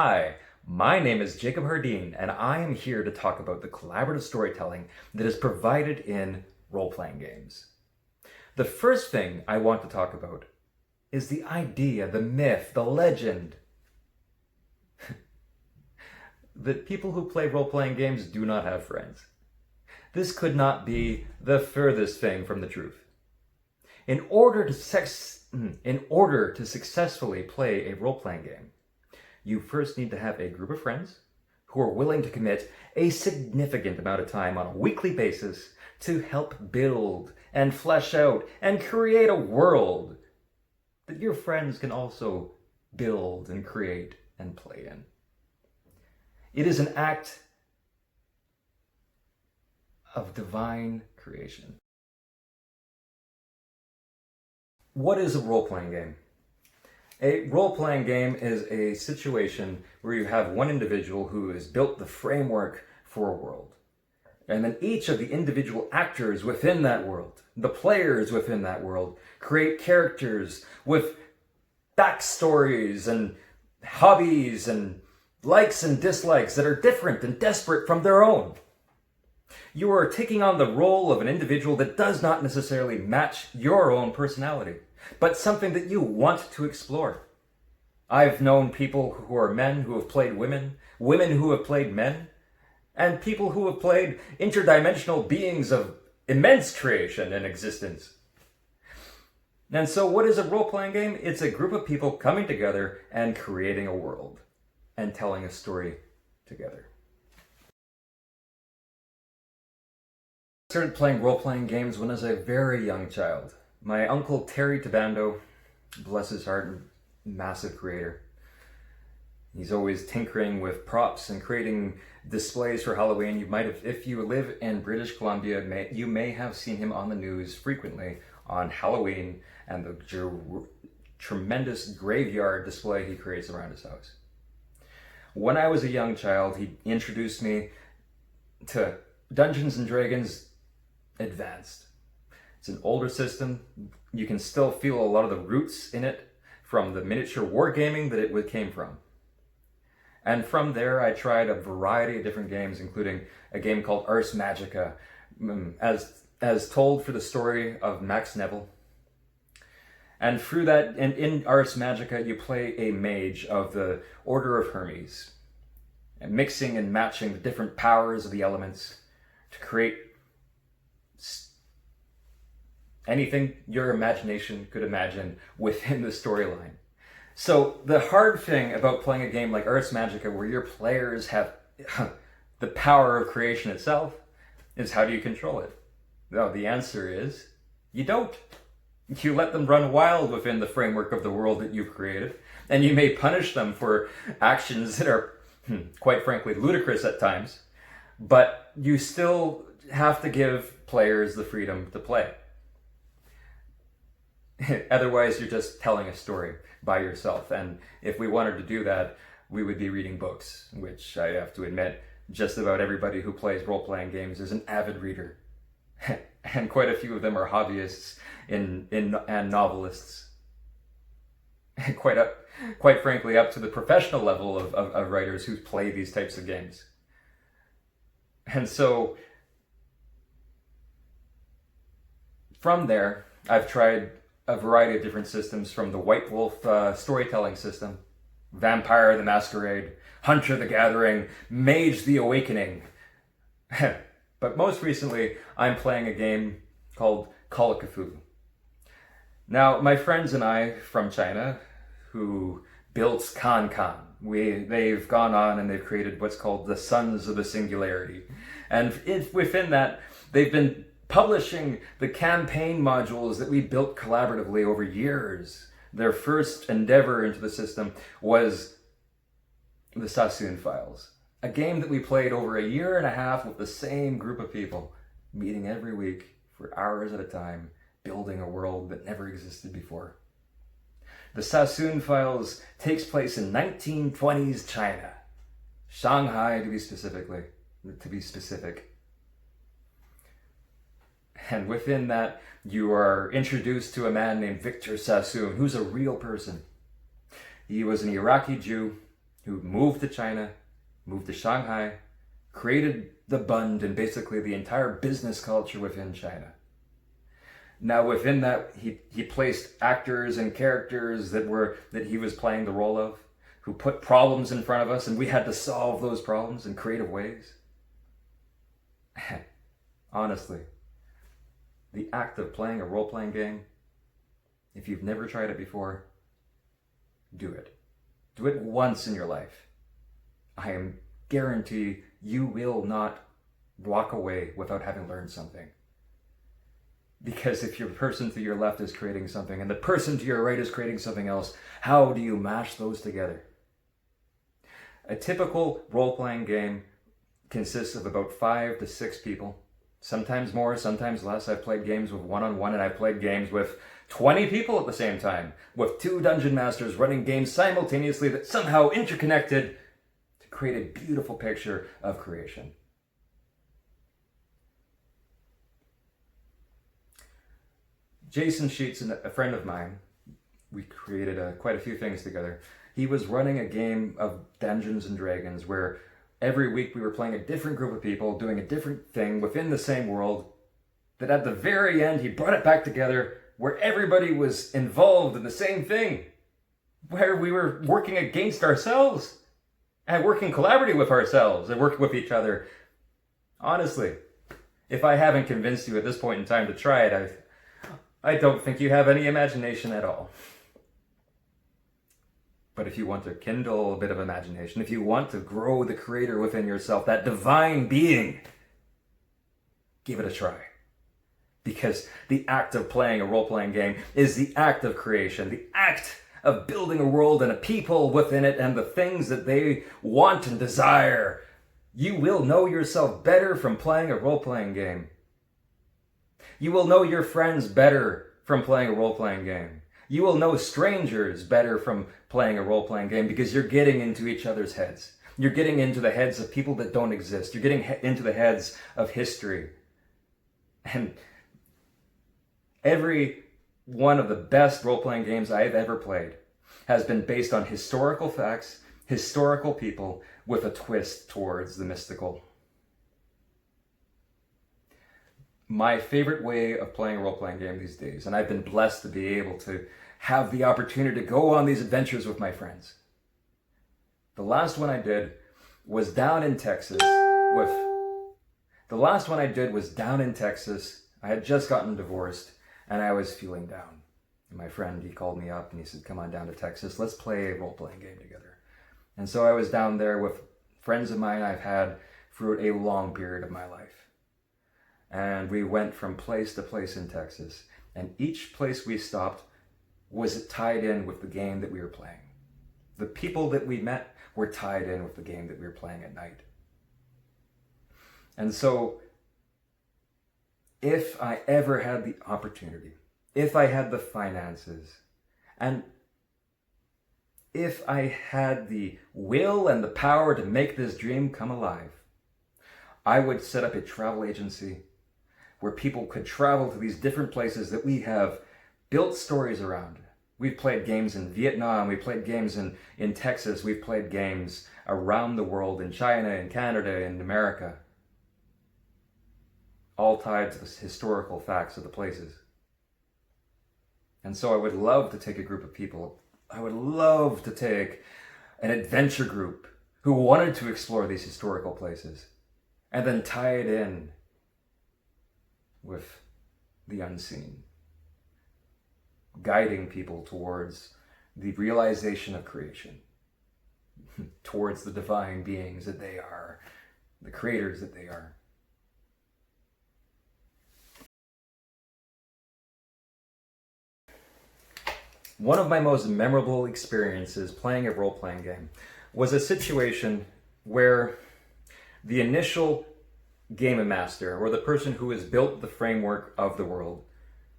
Hi, my name is Jacob Hardeen, and I am here to talk about the collaborative storytelling that is provided in role-playing games. The first thing I want to talk about is the idea, the myth, the legend that people who play role-playing games do not have friends. This could not be the furthest thing from the truth. In order to successfully play a role-playing game, you first need to have a group of friends who are willing to commit a significant amount of time on a weekly basis to help build and flesh out and create a world that your friends can also build and create and play in. It is an act of divine creation. What is a role-playing game? A role-playing game is a situation where you have one individual who has built the framework for a world. And then each of the individual actors within that world, the players within that world, create characters with backstories and hobbies and likes and dislikes that are different and desperate from their own. You are taking on the role of an individual that does not necessarily match your own personality, but something that you want to explore. I've known people who are men who have played women, women who have played men, and people who have played interdimensional beings of immense creation and existence. And so what is a role-playing game? It's a group of people coming together and creating a world and telling a story together. I started playing role-playing games when I was a very young child. My uncle Terry Tabando, bless his heart, massive creator. He's always tinkering with props and creating displays for Halloween. You might have, if you live in British Columbia, you may have seen him on the news frequently on Halloween and the tremendous graveyard display he creates around his house. When I was a young child, he introduced me to Dungeons and Dragons Advanced. It's an older system. You can still feel a lot of the roots in it from the miniature wargaming that it came from. And from there, I tried a variety of different games, including a game called Ars Magica, as told for the story of Max Neville. And through that, in Ars Magica, you play a mage of the Order of Hermes, and mixing and matching the different powers of the elements to create anything your imagination could imagine within the storyline. So the hard thing about playing a game like Ars Magica, where your players have the power of creation itself, is how do you control it? Well, the answer is you don't. You let them run wild within the framework of the world that you've created, and you may punish them for actions that are, quite frankly, ludicrous at times, but you still have to give players the freedom to play. Otherwise, you're just telling a story by yourself. And if we wanted to do that, we would be reading books, which I have to admit, just about everybody who plays role-playing games is an avid reader. And quite a few of them are hobbyists and novelists. Quite frankly, up to the professional level of writers who play these types of games. And so, from there, I've tried a variety of different systems, from the White Wolf storytelling system, Vampire the Masquerade, Hunter the Gathering, Mage the Awakening. But most recently, I'm playing a game called Call of Cthulhu. Now, my friends and I from China, who built Can, they've gone on and they've created what's called the Sons of the Singularity. And within that, they've been publishing the campaign modules that we built collaboratively over years. Their first endeavor into the system was the Sassoon Files, a game that we played over a year and a half with the same group of people, meeting every week for hours at a time, building a world that never existed before. The Sassoon Files takes place in 1920s China, Shanghai to be specific. And within that, you are introduced to a man named Victor Sassoon, who's a real person. He was an Iraqi Jew who moved to China, moved to Shanghai, created the Bund and basically the entire business culture within China. Now within that, he placed actors and characters that he was playing the role of, who put problems in front of us, and we had to solve those problems in creative ways. Honestly, the act of playing a role-playing game, if you've never tried it before, do it. Do it once in your life. I am guarantee you will not walk away without having learned something. Because if your person to your left is creating something and the person to your right is creating something else, how do you mash those together? A typical role-playing game consists of about 5 to 6 people. Sometimes more, sometimes less. I've played games with one-on-one, and I've played games with 20 people at the same time, with 2 dungeon masters running games simultaneously that somehow interconnected to create a beautiful picture of creation. Jason Sheets, a friend of mine, we created quite a few things together. He was running a game of Dungeons and Dragons where every week we were playing a different group of people doing a different thing within the same world, that at the very end he brought it back together where everybody was involved in the same thing, where we were working against ourselves and working collaboratively with ourselves and working with each other. Honestly, if I haven't convinced you at this point in time to try it, I don't think you have any imagination at all. But if you want to kindle a bit of imagination, if you want to grow the creator within yourself, that divine being, give it a try. Because the act of playing a role-playing game is the act of creation, the act of building a world and a people within it and the things that they want and desire. You will know yourself better from playing a role-playing game. You will know your friends better from playing a role-playing game. You will know strangers better from playing a role-playing game because you're getting into each other's heads. You're getting into the heads of people that don't exist. You're getting into the heads of history. And every one of the best role-playing games I've ever played has been based on historical facts, historical people, with a twist towards the mystical. My favorite way of playing a role-playing game these days, and I've been blessed to be able to have the opportunity to go on these adventures with my friends. The last one I did was down in Texas I had just gotten divorced and I was feeling down. And my friend, he called me up and he said, come on down to Texas, let's play a role-playing game together. And so I was down there with friends of mine I've had through a long period of my life. And we went from place to place in Texas. And each place we stopped was tied in with the game that we were playing. The people that we met were tied in with the game that we were playing at night. And so, if I ever had the opportunity, if I had the finances, and if I had the will and the power to make this dream come alive, I would set up a travel agency where people could travel to these different places that we have built stories around. We've played games in Vietnam, we've played games in Texas, we've played games around the world, in China, in Canada, in America. All tied to the historical facts of the places. And so I would love to take a group of people, I would love to take an adventure group who wanted to explore these historical places and then tie it in with the unseen, guiding people towards the realization of creation, towards the divine beings that they are, the creators that they are. One of my most memorable experiences playing a role-playing game was a situation where the initial game master, or the person who has built the framework of the world,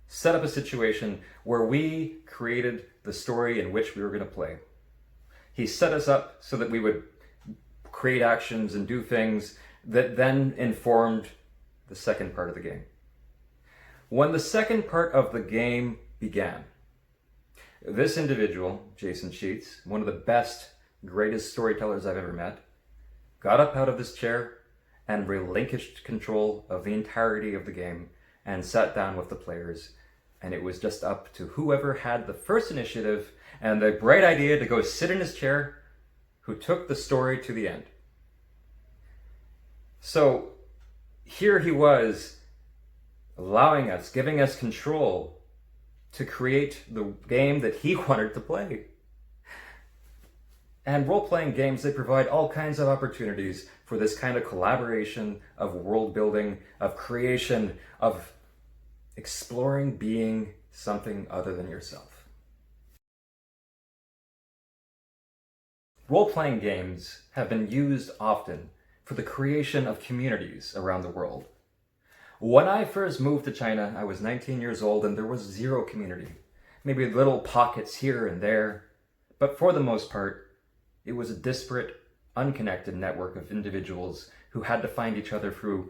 set up a situation where we created the story in which we were going to play. He set us up so that we would create actions and do things that then informed the second part of the game. When the second part of the game began, this individual, Jason Sheets, one of the best greatest storytellers I've ever met, got up out of this chair and relinquished control of the entirety of the game and sat down with the players. And it was just up to whoever had the first initiative and the bright idea to go sit in his chair who took the story to the end. So here he was, allowing us, giving us control to create the game that he wanted to play. And role-playing games, they provide all kinds of opportunities for this kind of collaboration, of world building, of creation, of exploring being something other than yourself. Role-playing games have been used often for the creation of communities around the world. When I first moved to China, I was 19 years old and there was zero community. Maybe little pockets here and there, but for the most part, it was a disparate, unconnected network of individuals who had to find each other through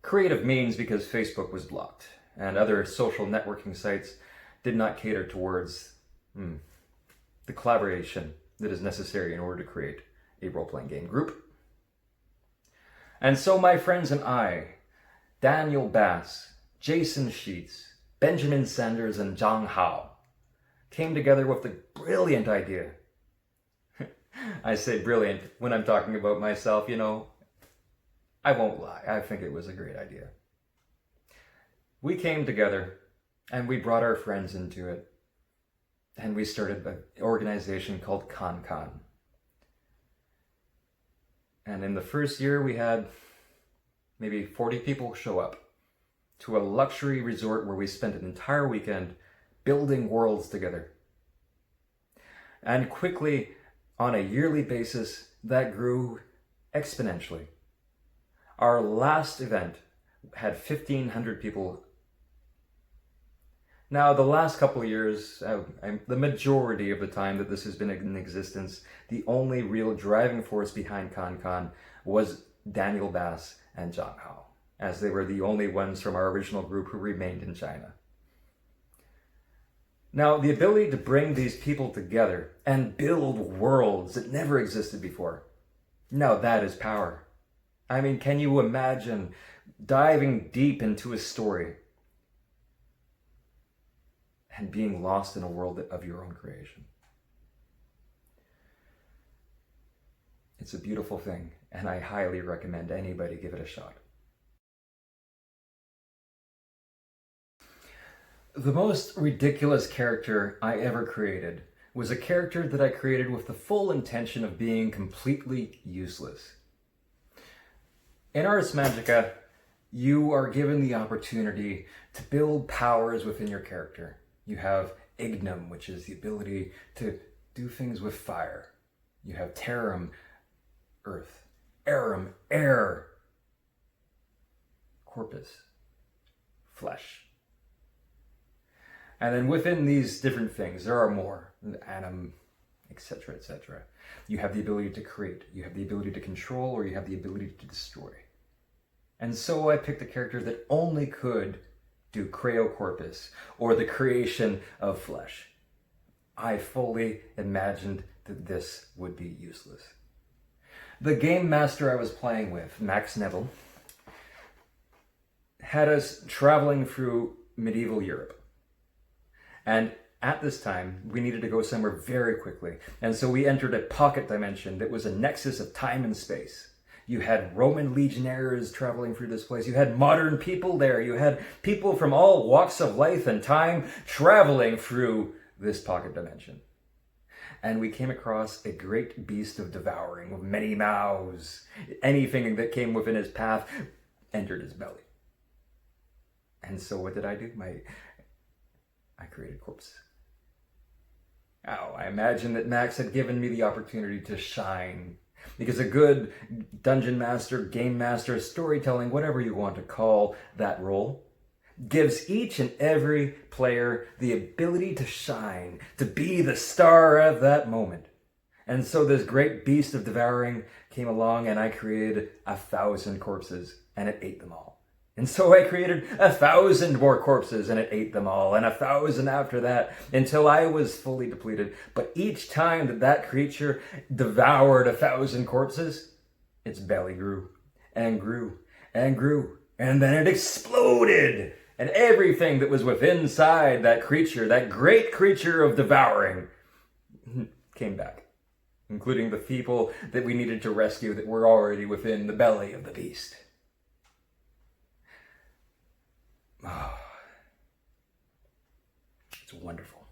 creative means because Facebook was blocked and other social networking sites did not cater towards the collaboration that is necessary in order to create a role-playing game group. And so my friends and I, Daniel Bass, Jason Sheets, Benjamin Sanders, and Zhang Hao, came together with the brilliant idea. I say brilliant when I'm talking about myself, I won't lie, I think it was a great idea. We came together and we brought our friends into it, and we started an organization called ConCon. And in the first year, we had maybe 40 people show up to a luxury resort where we spent an entire weekend building worlds together. And quickly, on a yearly basis, that grew exponentially. Our last event had 1,500 people. Now, the last couple of years, the majority of the time that this has been in existence, the only real driving force behind ConCon was Daniel Bass and Zhang Hao, as they were the only ones from our original group who remained in China. Now, the ability to bring these people together and build worlds that never existed before, now that is power. I mean, can you imagine diving deep into a story and being lost in a world of your own creation? It's a beautiful thing, and I highly recommend anybody give it a shot. The most ridiculous character I ever created was a character that I created with the full intention of being completely useless. In Ars Magica, you are given the opportunity to build powers within your character. You have Ignum, which is the ability to do things with fire. You have Terram, earth. Arum, air. Corpus, flesh. And then within these different things, there are more. Anim, etc., etc. You have the ability to create, you have the ability to control, or you have the ability to destroy. And so I picked a character that only could do cryocorpus, or the creation of flesh. I fully imagined that this would be useless. The game master I was playing with, Max Neville, had us traveling through medieval Europe. And at this time, we needed to go somewhere very quickly. And so we entered a pocket dimension that was a nexus of time and space. You had Roman legionnaires traveling through this place. You had modern people there. You had people from all walks of life and time traveling through this pocket dimension. And we came across a great beast of devouring with many mouths. Anything that came within his path entered his belly. And so what did I do? I created corpses. Oh, I imagine that Max had given me the opportunity to shine, because a good dungeon master, game master, storytelling, whatever you want to call that role, gives each and every player the ability to shine, to be the star of that moment. And so this great beast of devouring came along, and I created 1,000 corpses, and it ate them all. And so I created 1,000 more corpses, and it ate them all, and 1,000 after that, until I was fully depleted. But each time that that creature devoured 1,000 corpses, its belly grew, and grew, and grew, and then it exploded! And everything that was within inside that creature, that great creature of devouring, came back, including the people that we needed to rescue that were already within the belly of the beast. Oh, it's wonderful.